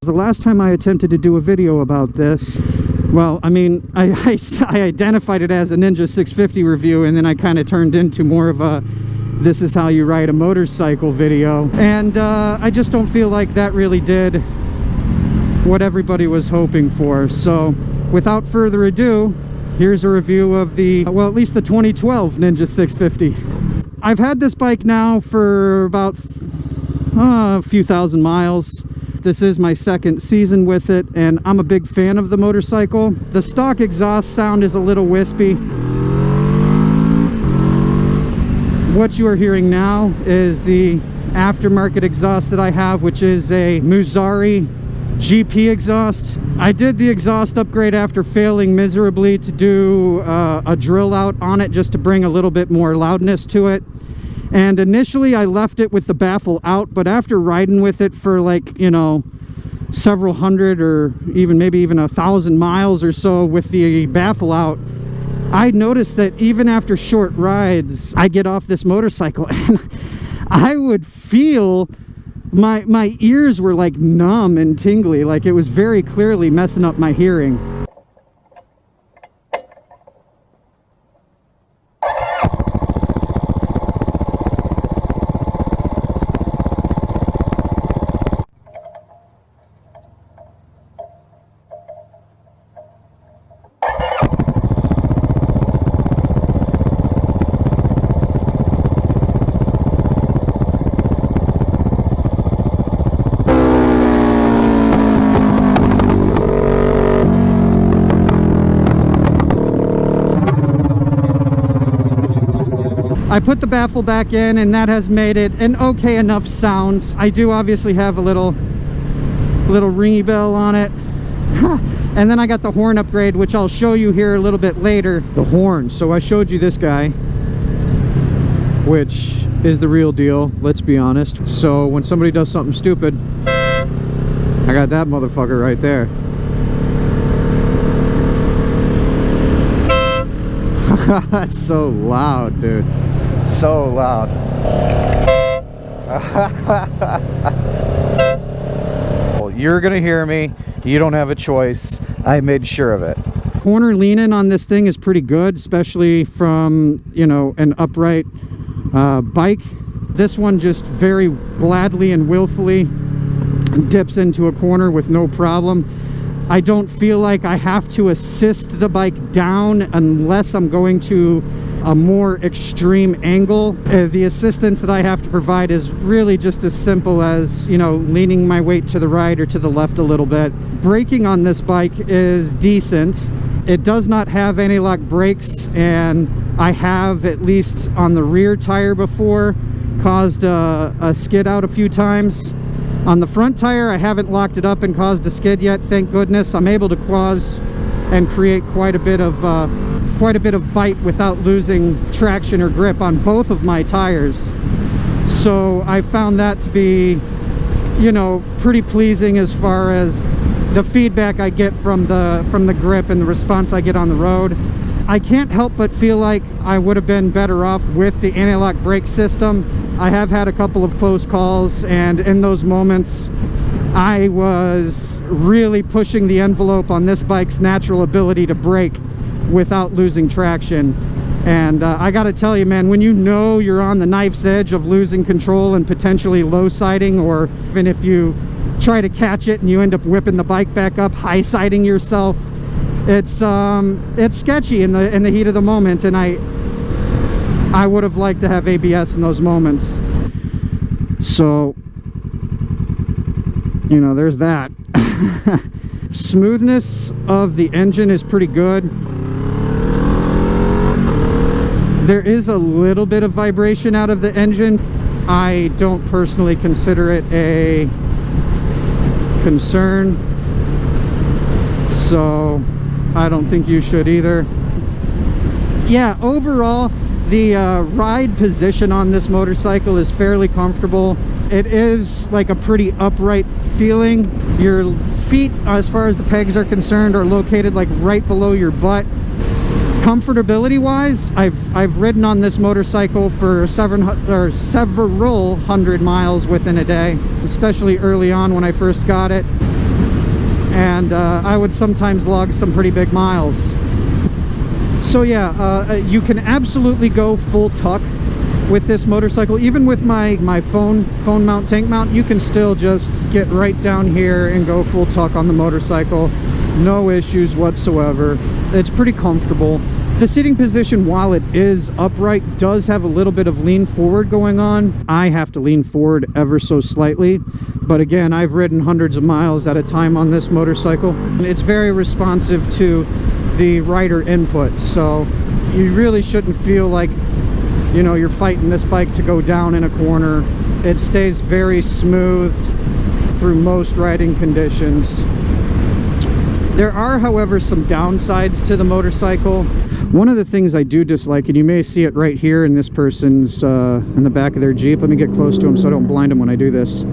The last time I attempted to do a video about this, well, I mean, I identified it as a Ninja 650 review, and then I kind of turned into more of a this is how you ride a motorcycle video. And I just don't feel like that really did what everybody was hoping for. So without further ado, here's a review of the, well, at least the 2012 Ninja 650. I've had this bike now for about a few thousand miles. This is my second season with it, and I'm a big fan of the motorcycle. The stock exhaust sound is a little wispy. What you are hearing now is the aftermarket exhaust that I have, which is a Musari GP exhaust. I did the exhaust upgrade after failing miserably to do a drill out on it just to bring a little bit more loudness to it. And initially I left it with the baffle out, but after riding with it for, like, you know, several hundred or maybe even 1,000 miles or so with the baffle out, I noticed that even after short rides, I get off this motorcycle and I would feel my ears were like numb and tingly, like it was very clearly messing up my hearing. I put the baffle back in, and that has made it an okay enough sound. I do obviously have a little ringy bell on it. And then I got the horn upgrade, which I'll show you here a little bit later. The horn. So I showed you this guy, which is the real deal, let's be honest. So when somebody does something stupid, I got that motherfucker right there. That's so loud, dude. So loud. Well, you're gonna hear me. You don't have a choice. I made sure of it. Corner lean-in on this thing is pretty good, especially from, you know, an upright bike. This one just very gladly and willfully dips into a corner with no problem. I don't feel like I have to assist the bike down unless I'm going to a more extreme angle. The assistance that I have to provide is really just as simple as, you know, leaning my weight to the right or to the left a little bit. Braking on this bike is decent. It does not have anti-lock brakes, and I have, at least on the rear tire before, caused a skid out a few times. On the front tire, I haven't locked it up and caused a skid yet, thank goodness. I'm able to cause and create quite a bit of bite without losing traction or grip on both of my tires. So I found that to be, you know, pretty pleasing as far as the feedback I get from the grip and the response I get on the road. I can't help but feel like I would have been better off with the anti-lock brake system. I have had a couple of close calls, and in those moments I was really pushing the envelope on this bike's natural ability to brake without losing traction. And I gotta tell you, man, when you know you're on the knife's edge of losing control and potentially low siding, or even if you try to catch it and you end up whipping the bike back up, high siding yourself, it's sketchy in the heat of the moment. And I would have liked to have ABS in those moments. So, you know, there's that. Smoothness of the engine is pretty good. There is a little bit of vibration out of the engine. I don't personally consider it a concern, so I don't think you should either. Yeah, overall, the ride position on this motorcycle is fairly comfortable. It is like a pretty upright feeling. Your feet, as far as the pegs are concerned, are located like right below your butt. Comfortability wise, I've ridden on this motorcycle for several hundred miles within a day, especially early on when I first got it. and I would sometimes log some pretty big miles. So yeah, you can absolutely go full tuck with this motorcycle. Even with my phone mount, tank mount, you can still just get right down here and go full tuck on the motorcycle. No issues whatsoever. It's pretty comfortable. The seating position, while it is upright, does have a little bit of lean forward going on. I have to lean forward ever so slightly, but again, I've ridden hundreds of miles at a time on this motorcycle. It's very responsive to the rider input, so you really shouldn't feel like, you know, you're fighting this bike to go down in a corner. It stays very smooth through most riding conditions. There are, however, some downsides to the motorcycle. One of the things I do dislike, and you may see it right here in this person's, in the back of their Jeep. Let me get close to them so I don't blind them when I do this.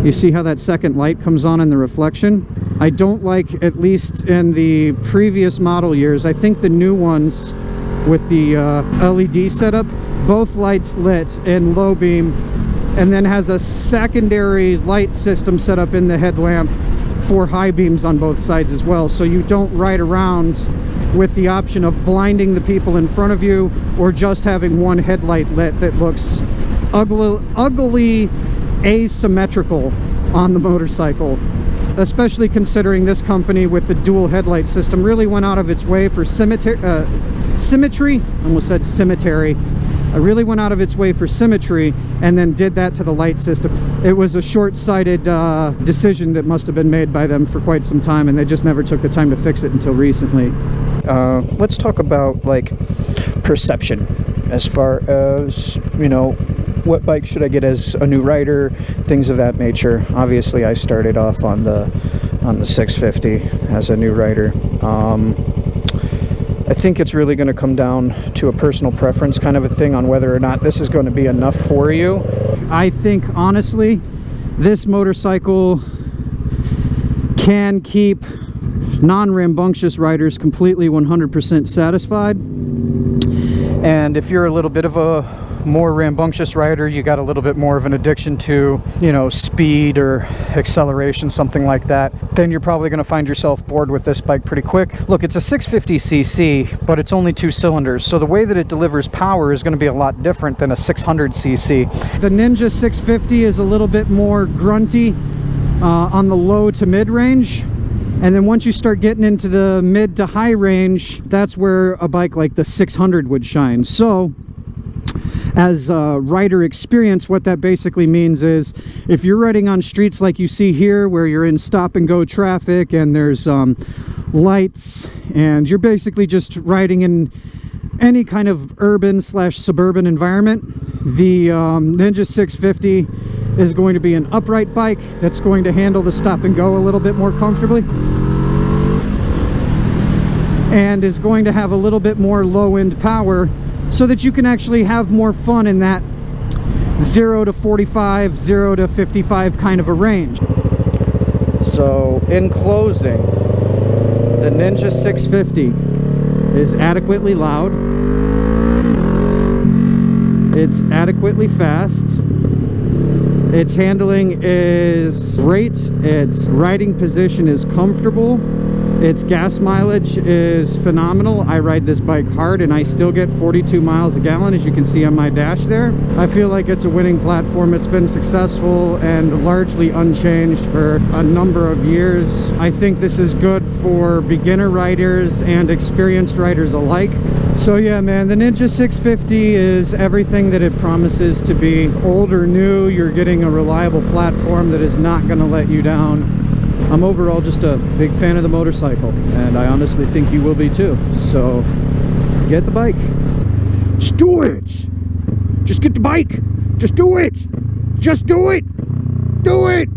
You see how that second light comes on in the reflection? I don't like, at least in the previous model years, I think the new ones with the LED setup, both lights lit in low beam, and then has a secondary light system set up in the headlamp for high beams on both sides as well, so you don't ride around with the option of blinding the people in front of you or just having one headlight lit that looks ugly asymmetrical on the motorcycle. Especially considering this company with the dual headlight system really went out of its way for symmetry. Almost said cemetery. I really went out of its way for symmetry and then did that to the light system. It was a short-sighted decision that must have been made by them for quite some time, and they just never took the time to fix it until recently. Let's talk about like perception as far as, you know, what bike should I get as a new rider, things of that nature. Obviously I started off on the 650 as a new rider. I think it's really going to come down to a personal preference kind of a thing on whether or not this is going to be enough for you. I think honestly this motorcycle can keep non-rambunctious riders completely 100% satisfied, and if you're a little bit of a more rambunctious rider, you got a little bit more of an addiction to, you know, speed or acceleration, something like that, then you're probably going to find yourself bored with this bike pretty quick. Look, it's a 650cc, but it's only 2 cylinders, so the way that it delivers power is going to be a lot different than a 600cc. The Ninja 650 is a little bit more grunty on the low to mid range, and then once you start getting into the mid to high range, that's where a bike like the 600 would shine. So as a rider experience, what that basically means is if you're riding on streets like you see here, where you're in stop and go traffic and there's lights, and you're basically just riding in any kind of urban / suburban environment, the Ninja 650 is going to be an upright bike that's going to handle the stop and go a little bit more comfortably, and is going to have a little bit more low end power, so that you can actually have more fun in that 0 to 45, 0 to 55 kind of a range. So in closing, the Ninja 650 is adequately loud, it's adequately fast, its handling is great, its riding position is comfortable, its gas mileage is phenomenal. I ride this bike hard and I still get 42 miles a gallon, as you can see on my dash there. I feel like it's a winning platform. It's been successful and largely unchanged for a number of years. I think this is good for beginner riders and experienced riders alike. So yeah, man, the Ninja 650 is everything that it promises to be. Old or new, you're getting a reliable platform that is not going to let you down. I'm overall just a big fan of the motorcycle, and I honestly think you will be too. So get the bike. Just do it. Just get the bike. Just do it. Just do it. Do it.